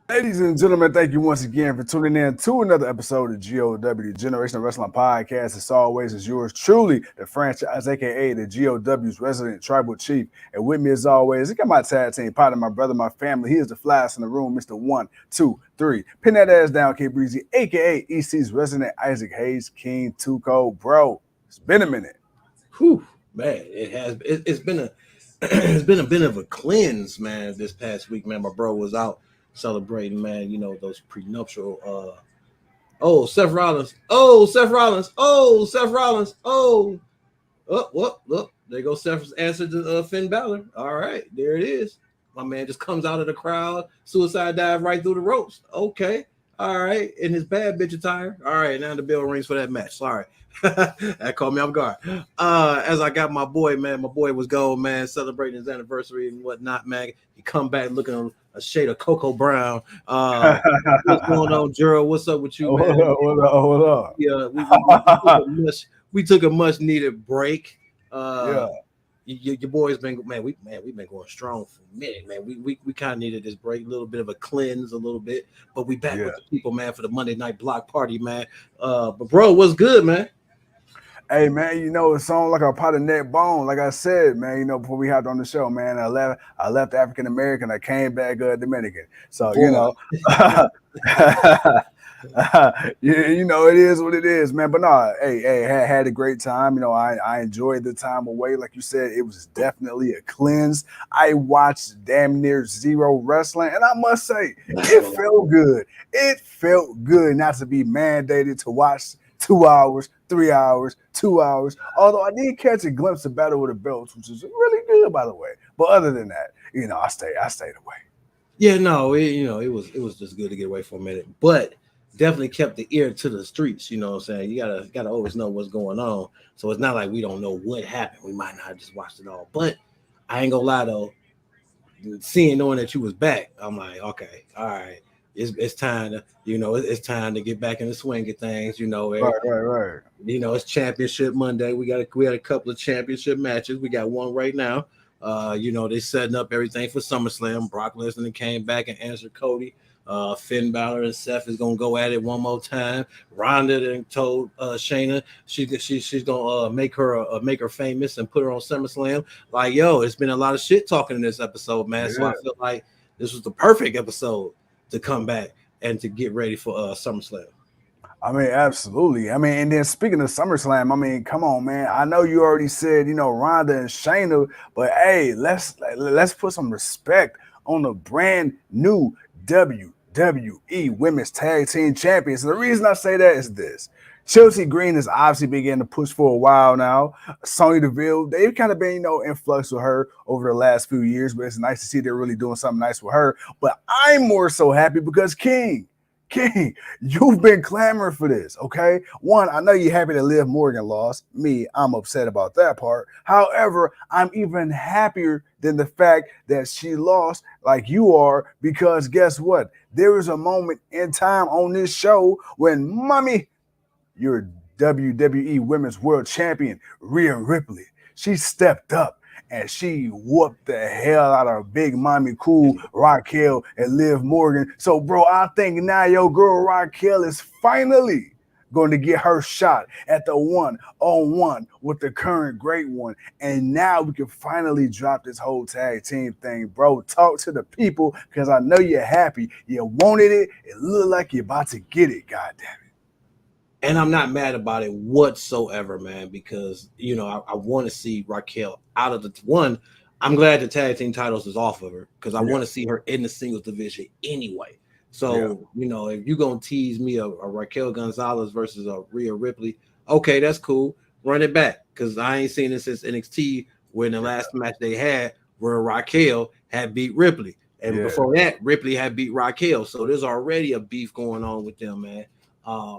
Ladies and gentlemen, thank you once again for tuning in to another episode of GOW, Generational Wrestling Podcast. As always, is yours truly, the franchise, aka the GOW's resident tribal chief. And with me, as always, I got my tag team partner, my brother, my family. He is the flyest in the room, Mr. 1, 2, 3. Pin that ass down, K Breezy, aka EC's resident Isaac Hayes, King Tuco. Bro, it's been a minute. Whew, man, it's been a it's been a bit of a cleanse, man. This past week, man, my bro was out celebrating, man. You know those prenuptial. Seth Rollins. Oh, Seth Rollins. Oh, Seth Rollins. Look, there goes Seth's answer to Finn Balor. All right, there it is. My man just comes out of the crowd, suicide dive right through the ropes. Okay, all right, in his bad bitch attire. All right, now the bell rings for that match. Sorry, that caught me off guard. As I got my boy, man, my boy was going, man, celebrating his anniversary and whatnot, man. He come back looking a shade of Cocoa Brown. What's going on, Gerald? What's up with you, man? Hold up. Yeah, we took a much needed break. Yeah. Your boys been we've been going strong for a minute, man. We kind of needed this break, a little bit of a cleanse, a little bit, but we back with the people, man, for the Monday night block party, man. But bro, what's good, man? Hey man, you know it's on like a pot of neck bone. Like I said, man, you know before we hopped on the show, man, I left African American, I came back Dominican. So Boy. you know, you know it is what it is, man. But no, hey, had a great time. You know, I enjoyed the time away. Like you said, it was definitely a cleanse. I watched damn near zero wrestling, and I must say, it felt good. It felt good not to be mandated to watch 2 hours, 3 hours, 2 hours. Although I did catch a glimpse of Battle with the Belts, which is really good, by the way. But other than that, you know, I stayed away. Yeah, no, it was just good to get away for a minute, but definitely kept the ear to the streets. You know what I'm saying? You gotta always know what's going on. So it's not like we don't know what happened. We might not have just watched it all. But I ain't gonna lie though, knowing that you was back, I'm like, okay, all right. It's time to, it's time to get back in the swing of things. Right. You know, it's Championship Monday. We had a couple of championship matches. We got one right now. They setting up everything for SummerSlam. Brock Lesnar came back and answered Cody. Finn Balor and Seth is gonna go at it one more time. Ronda then told Shayna she's gonna make her famous and put her on SummerSlam. Like, yo, it's been a lot of shit talking in this episode, man. Yeah. So I feel like this was the perfect episode to come back and to get ready for SummerSlam. I mean, absolutely. I mean, and then speaking of SummerSlam, I mean, come on, man. I know you already said, you know, Ronda and Shayna, but hey, let's put some respect on the brand new WWE Women's Tag Team Champions. And the reason I say that is this. Chelsea Green has obviously been getting to push for a while now. Sonya Deville, they've kind of been, you know, in flux with her over the last few years, but it's nice to see they're really doing something nice with her. But I'm more so happy because King, you've been clamoring for this, okay? One, I know you're happy that Liv Morgan lost. Me, I'm upset about that part. However, I'm even happier than the fact that she lost like you are, because guess what? There is a moment in time on this show when mommy, your WWE Women's World Champion, Rhea Ripley, she stepped up and she whooped the hell out of Big Mommy Cool, Raquel, and Liv Morgan. So, bro, I think now your girl Raquel is finally going to get her shot at the 1-on-1 with the current great one. And now we can finally drop this whole tag team thing, bro. Talk to the people, because I know you're happy. You wanted it. It looked like you're about to get it, God damn it. And I'm not mad about it whatsoever, man, because, I want to see Raquel out of the one. I'm glad the tag team titles is off of her, because I want to see her in the singles division anyway. So, if you're going to tease me a Raquel Gonzalez versus a Rhea Ripley, okay, that's cool. Run it back, because I ain't seen it since NXT, when the last match they had where Raquel had beat Ripley. And before that, Ripley had beat Raquel. So there's already a beef going on with them, man.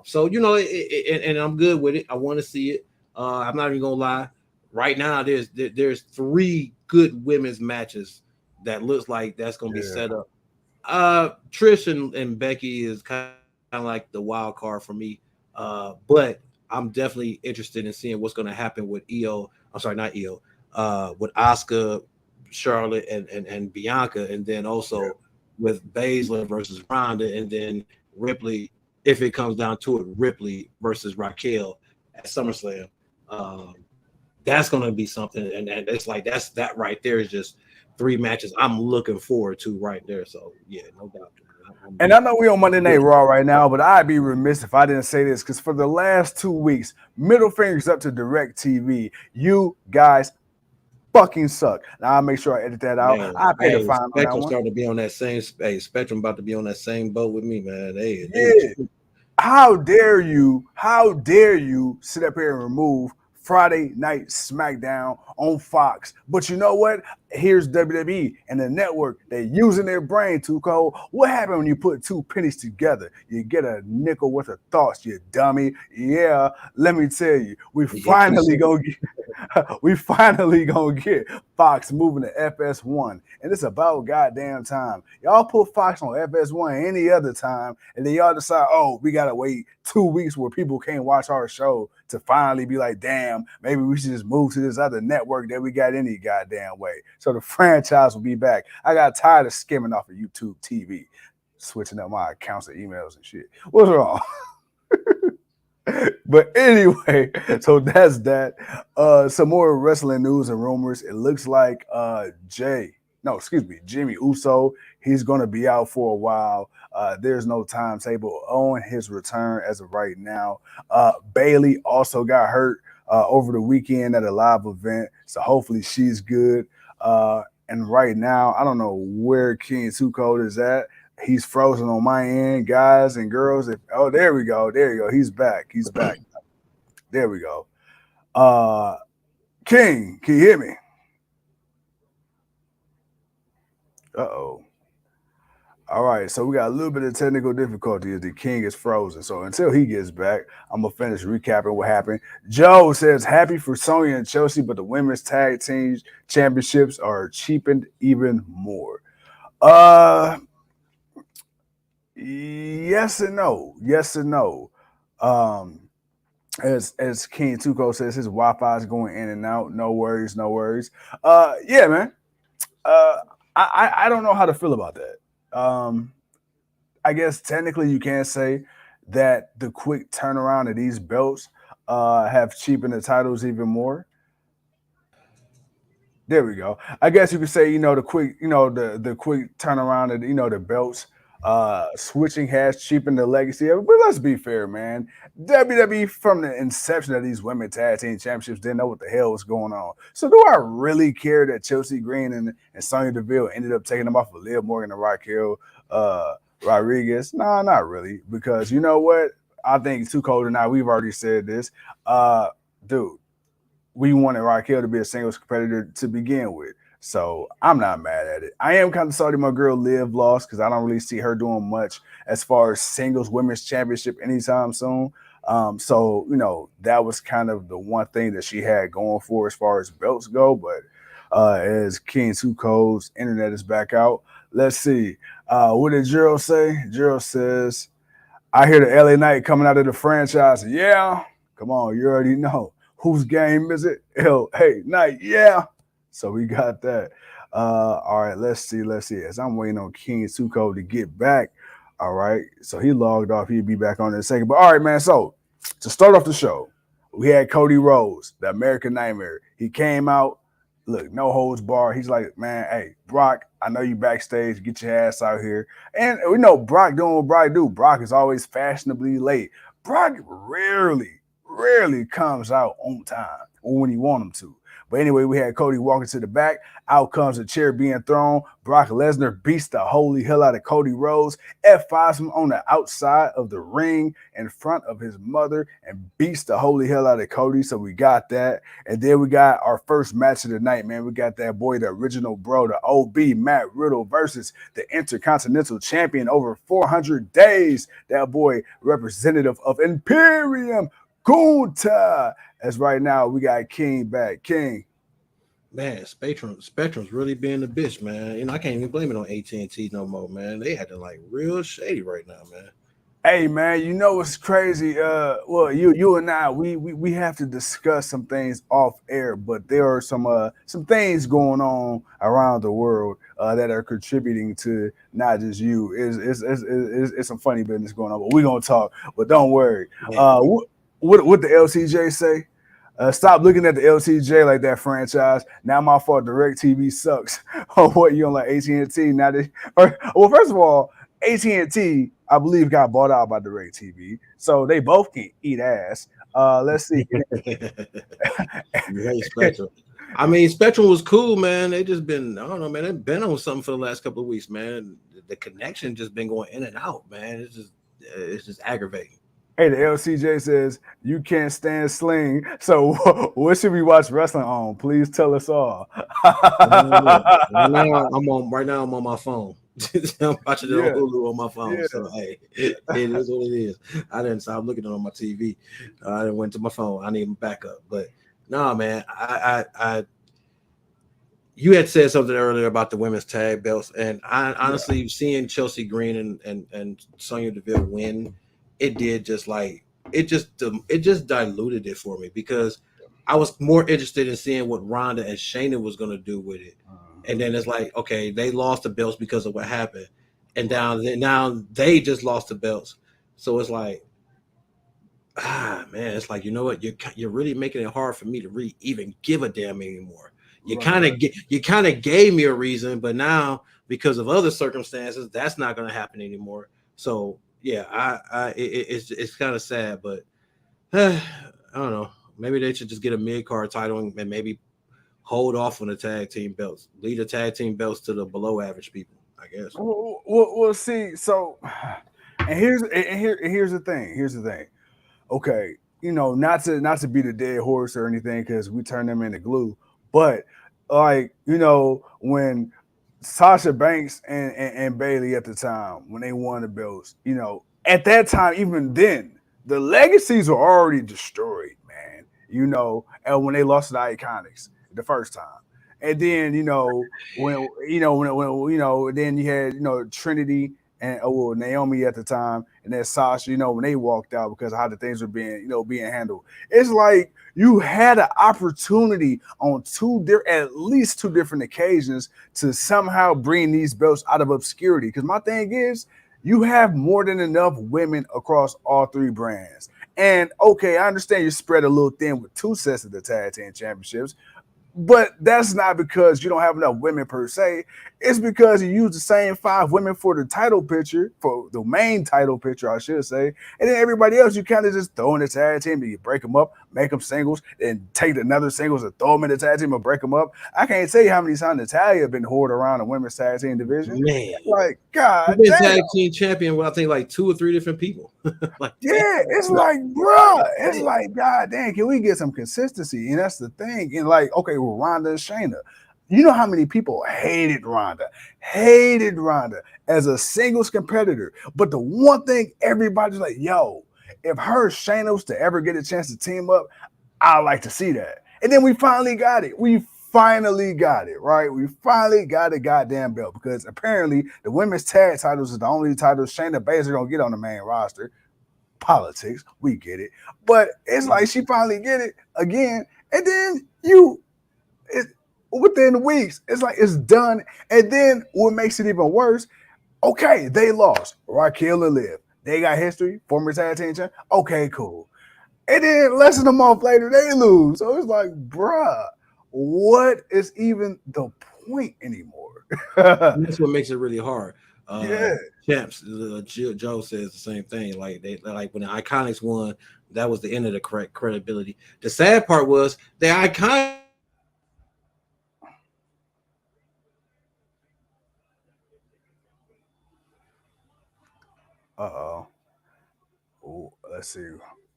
So, and I'm good with it. I want to see it. I'm not even gonna lie. Right now, there's 3 good women's matches that looks like that's gonna be set up. Trish and Becky is kind of like the wild card for me. But I'm definitely interested in seeing what's gonna happen with Io. I'm sorry, not Io. With Asuka, Charlotte, and Bianca, and then also with Baszler versus Ronda, and then Ripley, if it comes down to it, Ripley versus Raquel at SummerSlam. Um, that's gonna be something, and it's like that right there is just three matches I'm looking forward to right there. So yeah, no doubt. And I know we on Monday Night Raw right now, but I'd be remiss if I didn't say this because for the last 2 weeks, middle fingers up to DirecTV. You guys fucking suck. Now I'll make sure I edit that out. Man, I paid a hey, fine on that Spectrum one. starting to be on that same space. Spectrum about to be on that same boat with me, man. They Yeah. How dare you? How dare you sit up here and remove Friday Night SmackDown on Fox? But you know what? Here's WWE and the network. They're using their brain too cold. What happened when you put two pennies together? You get a nickel worth of thoughts, you dummy. Yeah, let me tell you, we finally gonna get Fox moving to FS1, and it's about goddamn time. Y'all put Fox on FS1 any other time, and then y'all decide, oh, we gotta wait 2 weeks where people can't watch our show to finally be like, damn, maybe we should just move to this other network that we got any goddamn way. So the franchise will be back. I got tired of skimming off of YouTube TV, switching up my accounts and emails and shit. What's wrong? But anyway, so that's that. Some more wrestling news and rumors. It looks like Jimmy Uso, he's going to be out for a while. There's no timetable on his return as of right now. Bailey also got hurt over the weekend at a live event, so hopefully she's good. And right now, I don't know where King Too Cold is at. He's frozen on my end, guys and girls. There we go. There you go. He's back. He's back. There we go. King, can you hear me? Uh-oh. All right, so we got a little bit of technical difficulty as the King is frozen. So until he gets back, I'm going to finish recapping what happened. Joe says, happy for Sonya and Chelsea, but the women's tag team championships are cheapened even more. Yes and no. Yes and no. As King Tuco says, his Wi-Fi is going in and out. No worries, no worries. Yeah, man. I don't know how to feel about that. I guess technically you can say that the quick turnaround of these belts have cheapened the titles even more. There we go. I guess you could say, the quick, the quick turnaround of, the belts switching has cheapened the legacy of it. But let's be fair, man. WWE from the inception of these women tag team championships didn't know what the hell was going on. So do I really care that Chelsea Green and Sonya Deville ended up taking them off of Liv Morgan and Raquel Rodriguez? Nah, not really. Because you know what? I think Too Cold and I, we've already said this. Dude, we wanted Raquel to be a singles competitor to begin with. So I'm not mad at it. I am kind of sorry my girl Liv lost because I don't really see her doing much as far as singles women's championship anytime soon. So, that was kind of the one thing that she had going for as far as belts go. But as King Too Cold's internet is back out, let's see. What did Gerald say? Gerald says, I hear the LA Knight coming out of the franchise. Yeah, come on, you already know. Whose game is it? Hey, Knight, yeah. So we got that. All right, let's see. As I'm waiting on King Suko to get back. All right. So he logged off. He'll be back on in a second. But all right, man. So to start off the show, we had Cody Rhodes, the American Nightmare. He came out, look, no holds barred. He's like, man, hey, Brock, I know you backstage. Get your ass out here. And we know Brock doing what Brock do. Brock is always fashionably late. Brock rarely comes out on time or when he want him to. But anyway, we had Cody walking to the back. Out comes a chair being thrown. Brock Lesnar beats the holy hell out of Cody Rhodes, F5s him on the outside of the ring in front of his mother and beats the holy hell out of Cody. So we got that. And then we got our first match of the night, man. We got that boy, the original bro, the OB, Matt Riddle versus the Intercontinental Champion over 400 days. That boy, representative of Imperium, Kunta. As right now, we got King back. King. Man, Spectrum's really being the bitch, man. I can't even blame it on AT&T no more, man. They had to real shady right now, man. Hey man, you know what's crazy? Well, you and I, we have to discuss some things off air, but there are some things going on around the world that are contributing to not just you. It's some funny business going on, but we're gonna talk. But don't worry. Man, What the LCJ say? Stop looking at the LCJ like that franchise. Now my fault. DirecTV sucks. Or what you on like AT&T? Now they, or well, first of all, AT&T, I believe, got bought out by DirecTV, so they both can eat ass. Let's see. you hate Spectrum. I mean, Spectrum was cool, man. They just been, I don't know, man. They've been on something for the last couple of weeks, man. The connection just been going in and out, man. It's just aggravating. Hey, the LCJ says you can't stand Sling. So what should we watch wrestling on? Please tell us all. Look, right now I'm on my phone. I'm watching it on Yeah, Hulu on my phone. yeah. So hey, it is what it is. I didn't stop looking at it on my TV. I didn't went to my phone. I need my backup. But no, man, I you had said something earlier about the women's tag belts, and I Yeah. honestly seeing Chelsea Green and Sonya Deville win, it did just like it just diluted it for me because I was more interested in seeing what Ronda and Shayna was going to do with it, and Mhm. then it's like okay, they lost the belts because of what happened, and Right. now they just lost the belts, so it's like man, it's like you know what you're really making it hard for me to really even give a damn anymore. Right. Right. You kind of gave me a reason, but now because of other circumstances, that's not going to happen anymore. So yeah, it's kind of sad, but I don't know. Maybe they should just get a mid card title and maybe hold off on the tag team belts, lead the tag team belts to the below average people. I guess. We'll see. So, and here's the thing. Here's the thing. Okay, not to be the dead horse or anything because we turn them into glue, but like when Sasha Banks and Bailey at the time when they won the belts, at that time even then the legacies were already destroyed, man. And when they lost to the Iconics the first time, and then when then you had Trinity and well Naomi at the time, and then Sasha, when they walked out because of how the things were being handled. It's like you had an opportunity on at least two different occasions to somehow bring these belts out of obscurity. Because my thing is, you have more than enough women across all three brands. And okay, I understand you're spread a little thin with two sets of the tag team championships, but that's not because you don't have enough women per se. It's because you use the same five women for the title picture, for the main title picture, I should say. And then everybody else, you kind of just throw in the tag team, and you break them up, make them singles, then take another singles and throw them in the tag team and break them up. I can't tell you how many times Natalia been hoarded around the women's tag team division. Man, It's like, you've God been damn. tag team champion with I think like two or three different people. like, damn, Yeah, it's like, like, bruh, it's damn. like, God damn, can we get some consistency? And that's the thing. And like, okay, well, Ronda and Shayna, you know how many people hated Ronda as a singles competitor. But the one thing everybody's like, yo, if her Shayna was to ever get a chance to team up, I like to see that. And then we finally got it. We finally got it, right? We finally got a goddamn belt because apparently the women's tag titles is the only titles Shayna Baszler gonna get on the main roster. Politics, we get it, but it's like she finally get it again, and then it, within weeks, it's like it's done. And then what makes it even worse? Okay, they lost Raquel and Liv. They got history, former tag team champ. Okay, cool. And then less than a month later, they lose. So it's like, bruh, what is even the point anymore? And that's what makes it really hard. Yeah, Champs, Joe says the same thing. Like like when the Iconics won, that was the end of the correct credibility. The sad part was the Iconics uh oh. Let's see.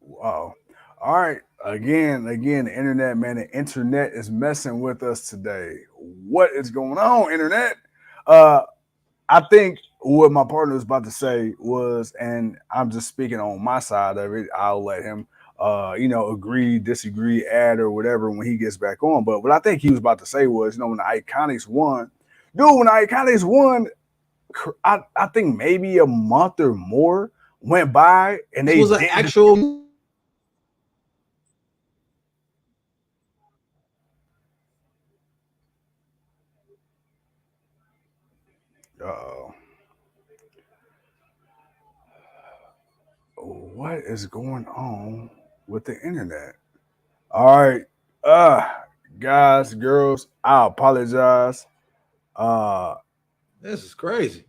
Wow. All right. Again, the internet, man. The internet is messing with us today. What is going on, internet? Uh, I think what my partner was about to say was, and I'm just speaking on my side of it. I'll let him, agree, disagree, add, or whatever when he gets back on. But what I think he was about to say was, when the Iconics won, dude, when the Iconics won, I think maybe a month or more went by and This they was an didn't. actual. Uh, what is going on with the internet? All right, guys, girls, I apologize. Uh, This is crazy.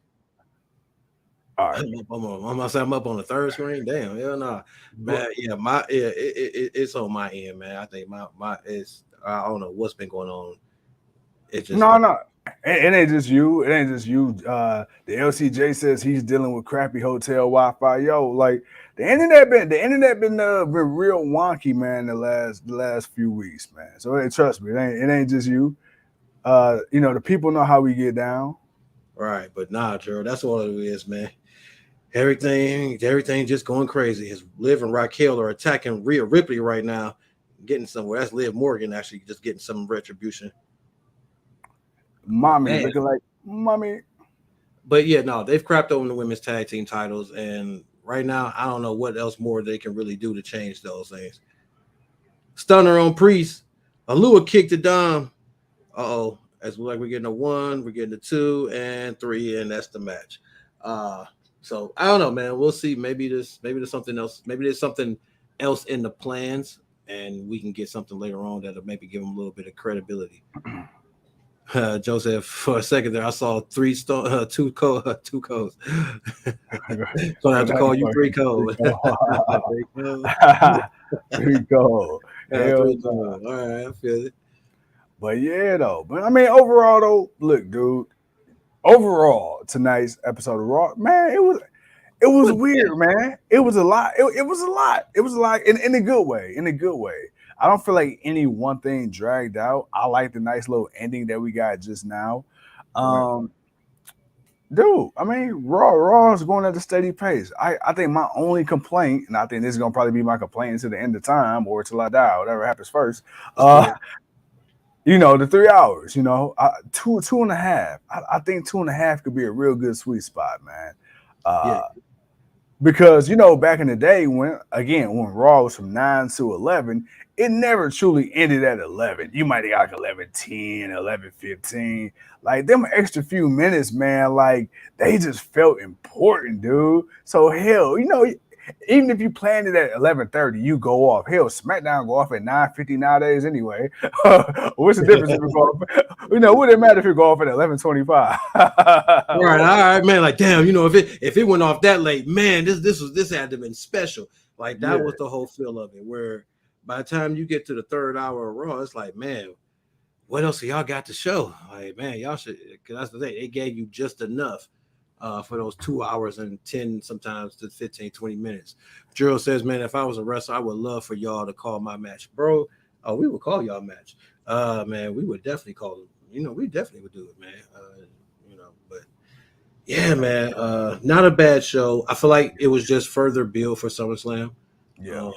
all right, I'm up on the third screen. Damn, hell no, man. Yeah, it's on my end, man. I think my it's I don't know what's been going on. It's just no, been no, it ain't just you. It ain't just you. The LCJ says he's dealing with crappy hotel Wi-Fi. Yo, like the internet been real wonky, man. The last few weeks, man. So trust me, it ain't just you. The people know how we get down. right, but nah, Gerald, that's all it is, man. Everything just going crazy. His Liv and Raquel are attacking Rhea Ripley right now, getting somewhere. That's Liv Morgan actually just getting some retribution. But Mommy man, looking like mommy. but yeah, no, they've crapped on the women's tag team titles, and right now I don't know what else more they can really do to change those things. Stunner on Priest, Alua kicked to Dom. Oh, as like we're getting a one, we're getting a two and three, and that's the match. Uh, so I don't know, man. We'll see. Maybe there's something else. Maybe there's something else in the plans, and we can get something later on that'll maybe give them a little bit of credibility. Joseph, for a second there, I saw two codes. Gonna have to call you three code. Three code. Rico. Hell Three no. code. All right, I feel it. But yeah, though. But I mean, overall, though, look, dude. Overall, tonight's episode of Raw, man, it was What? weird, man. It was a lot. It was a lot. It was a lot in a good way. In a good way. I don't feel like any one thing dragged out. I like the nice little ending that we got just now. Right. Um, dude, I mean, Raw is going at a steady pace. I think my only complaint, and I think this is gonna probably be my complaint until the end of time or till I die, whatever happens first. Let's do it. The 3 hours, two and a half. I think 2.5 could be a real good sweet spot, man. Yeah. Uh, because back in the day when Raw was from 9 to 11, it never truly ended at 11. You might have got like 11:10, 11:15. Like them extra few minutes, man. Like they just felt important, dude. So hell, even if you planned it at 11:30, you go off. Hell, SmackDown go off at 9:50 nowadays anyway. What's the difference if we go off? Would it matter if you go off at 11:25? Right, all right, man. Like, damn, if it went off that late, man, this had to have been special. Like that Yeah. was the whole feel of it. Where by the time you get to the third hour of Raw, it's like, man, what else y'all got to show? Like, man, y'all should. Because that's the thing, they gave you just enough for those 2 hours and 10, sometimes to 15, 20 minutes. Gerald says, man, if I was a wrestler, I would love for y'all to call my match, bro. Oh, we would call y'all match. Man, we would definitely call them. We definitely would do it, man. But yeah, man. Not a bad show. I feel like it was just further build for SummerSlam. Yeah. Um,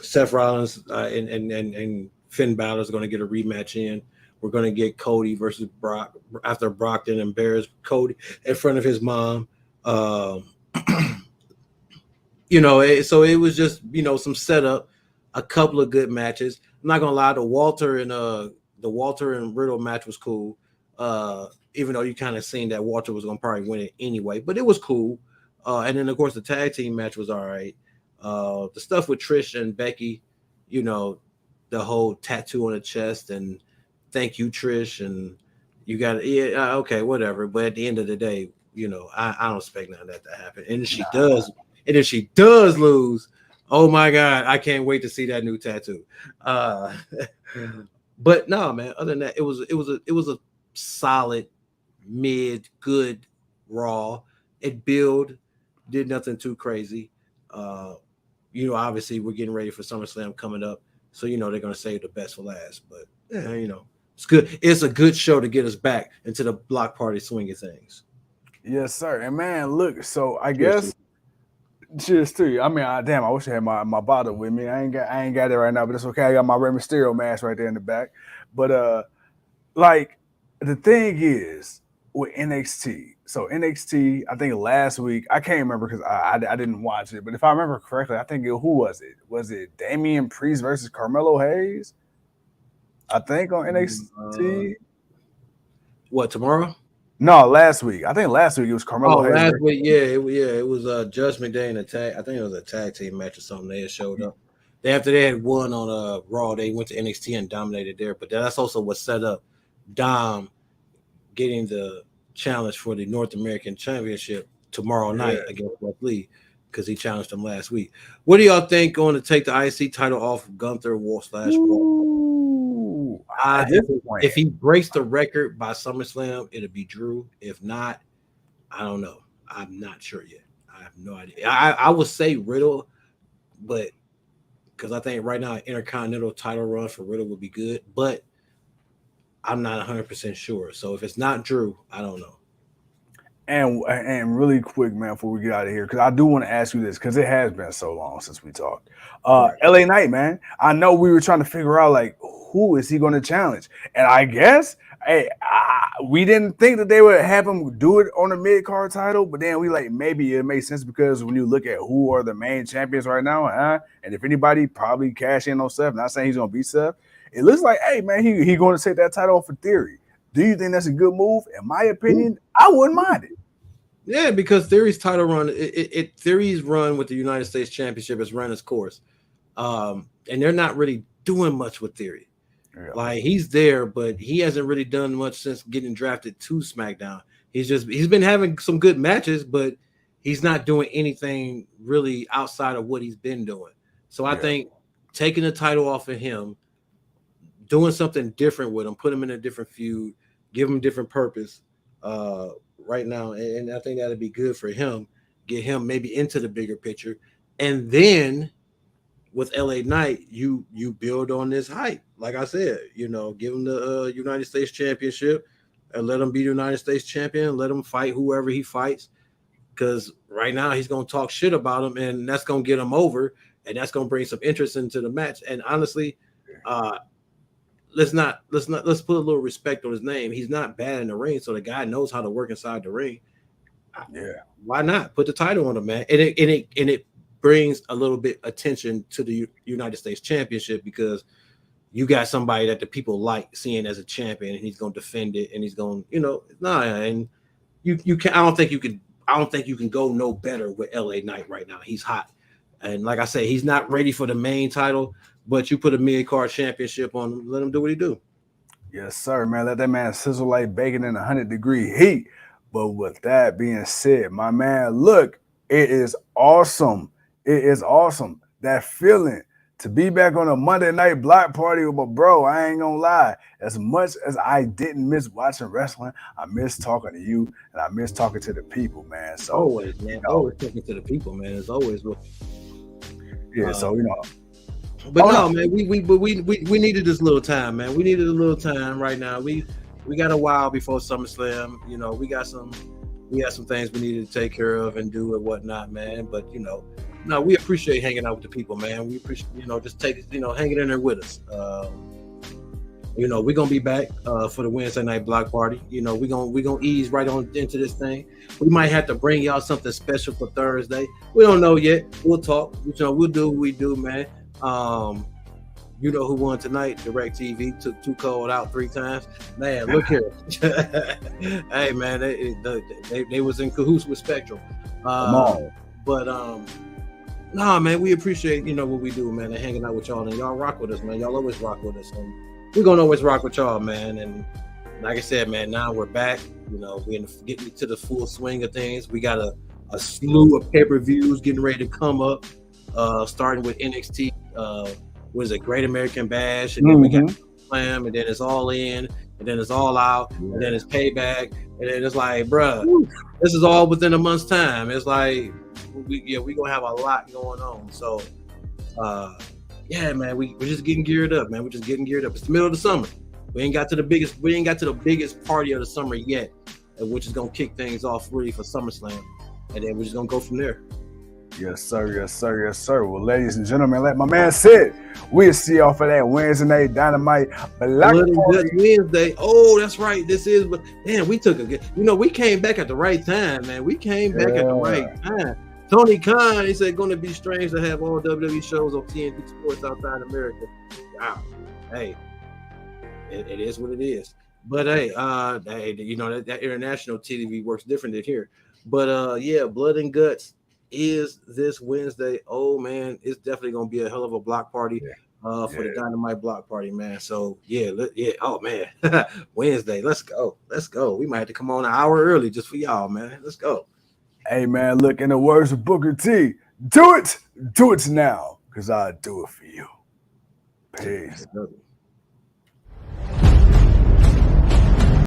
Seth Rollins and Finn Balor is going to get a rematch in. We're going to get Cody versus Brock after Brock then embarrassed Cody in front of his mom. Um, so it was just some setup, a couple of good matches. I'm not gonna lie, the Walter and Riddle match was cool. Even though you kind of seen that Walter was gonna probably win it anyway, but it was cool. And then of course the tag team match was all right. The stuff with Trish and Becky, you know, the whole tattoo on the chest and thank you Trish and you got okay, whatever. But at the end of the day, I don't expect none of that to happen. And if she does, lose, oh my god, I can't wait to see that new tattoo. Uh, but no, man. Other than that, it was a solid mid good Raw. It build did nothing too crazy. Uh, obviously we're getting ready for SummerSlam coming up, so they're gonna save the best for last. But it's good. It's a good show to get us back into the block party swing of things. Yes, sir. And man, look. So I Cheers to guess cheers to you. I mean, damn, I wish I had my bottle with me. I ain't got it right now, but it's okay. I got my Rey Mysterio mask right there in the back. But like the thing is, with NXT. So NXT, I think last week, I can't remember because I didn't watch it, but if I remember correctly, I think who was it? Was it Damian Priest versus Carmelo Hayes? I think on NXT. What, tomorrow? No, last week. I think last week it was Carmelo Hayes. Last week, it was Judgment Day and a tag. I think it was a tag team match or something. They had showed up. After they had won on Raw, they went to NXT and dominated there. But that's also what set up Dom getting the challenge for the North American Championship tomorrow night against Wes Lee, because he challenged him last week. What do y'all think going to take the IC title off of Gunther Ooh, if he breaks the record by SummerSlam, it'll be Drew. If not, I don't know. I'm not sure yet. I have no idea. I would say Riddle, but because I think right now an Intercontinental title run for Riddle would be good, but I'm not 100% sure. So if it's not Drew, I don't know. And really quick, man, before we get out of here, because I do want to ask you this, because it has been so long since we talked. LA Knight, man, I know we were trying to figure out, like, who is he going to challenge? And I guess, we didn't think that they would have him do it on the mid-card title, but then we like, maybe it makes sense because when you look at who are the main champions right now, and if anybody probably cash in on Seth, not saying he's going to beat Seth, it looks like, hey, man, he going to take that title off for Theory. Do you think that's a good move? In my opinion, I wouldn't mind it. Yeah, because Theory's title run, Theory's run with the United States Championship has run its course. And they're not really doing much with Theory. Yeah. Like, he's there, but he hasn't really done much since getting drafted to SmackDown. He's been having some good matches, but he's not doing anything really outside of what he's been doing. So I think taking the title off of him, doing something different with him, put him in a different feud, give him different purpose right now. And I think that'd be good for him, get him maybe into the bigger picture. And then with LA Knight, you build on this hype. Like I said, give him the United States Championship and let him be the United States champion. Let him fight whoever he fights, because right now he's going to talk shit about him, and that's going to get him over, and that's going to bring some interest into the match. And honestly, let's put a little respect on his name. He's not bad in the ring, so the guy knows how to work inside the ring. Yeah, why not put the title on him, man? And it brings a little bit attention to the United States Championship, because you got somebody that the people like seeing as a champion, and he's going to defend it, and he's going, and you can. I don't think you can go no better with LA Knight right now. He's hot, and like I say, he's not ready for the main title, but you put a mid-card championship on him, let him do what he do. Yes, sir, man. Let that man sizzle like bacon in 100-degree heat. But with that being said, my man, look, it is awesome. It is awesome. That feeling to be back on a Monday night block party with my bro. I ain't gonna lie. As much as I didn't miss watching wrestling, I miss talking to you, and I miss talking to the people, man. So always, man. Always talking to the people, man. It's always so But no, man, we needed this little time, man. We needed a little time right now. We got a while before SummerSlam. We got some things we needed to take care of and do and whatnot, man. But we appreciate hanging out with the people, man. We appreciate, just hanging in there with us. We're gonna be back for the Wednesday night block party. We're gonna ease right on into this thing. We might have to bring y'all something special for Thursday. We don't know yet. We'll talk. We'll do what we do, man. Who won tonight? DirecTV took Too Cold out 3 times. Man, look here. Hey, man, they was in cahoots with Spectrum. But nah, man, we appreciate what we do, man, and hanging out with y'all, and y'all rock with us, man. Y'all always rock with us, and we're gonna always rock with y'all, man. And like I said, man, now we're back. We're getting to the full swing of things. We got a slew of pay-per-views getting ready to come up, starting with NXT. Great American Bash, and then we got Slam, and then it's All In, and then it's All Out, and then it's Payback, and then it's like, bruh, this is all within a month's time. It's like we gonna have a lot going on. So man, we're just getting geared up, man. We're just getting geared up. It's the middle of the summer. We ain't got to the biggest party of the summer yet, which is gonna kick things off really for SummerSlam, and then we're just gonna go from there. Yes, sir. Yes, sir. Yes, sir. Well, ladies and gentlemen, like my man said, we'll see y'all for that Wednesday night Dynamite Black Blood and Guts Party. Wednesday. Oh, that's right. This is, but man, we took we came back at the right time, man. We came back at the right time. Tony Khan, he said, going to be strange to have all WWE shows on TNT Sports outside America. Wow. Hey, it is what it is. But hey, that international TV works different than here. But yeah, Blood and Guts is this Wednesday. Oh man, it's definitely gonna be a hell of a block party for the Dynamite block party, man. So yeah. Oh man, Wednesday. Let's go. We might have to come on an hour early just for y'all, man. Let's go. Hey man, look, in the words of Booker T, do it now, cause I do it for you. Peace.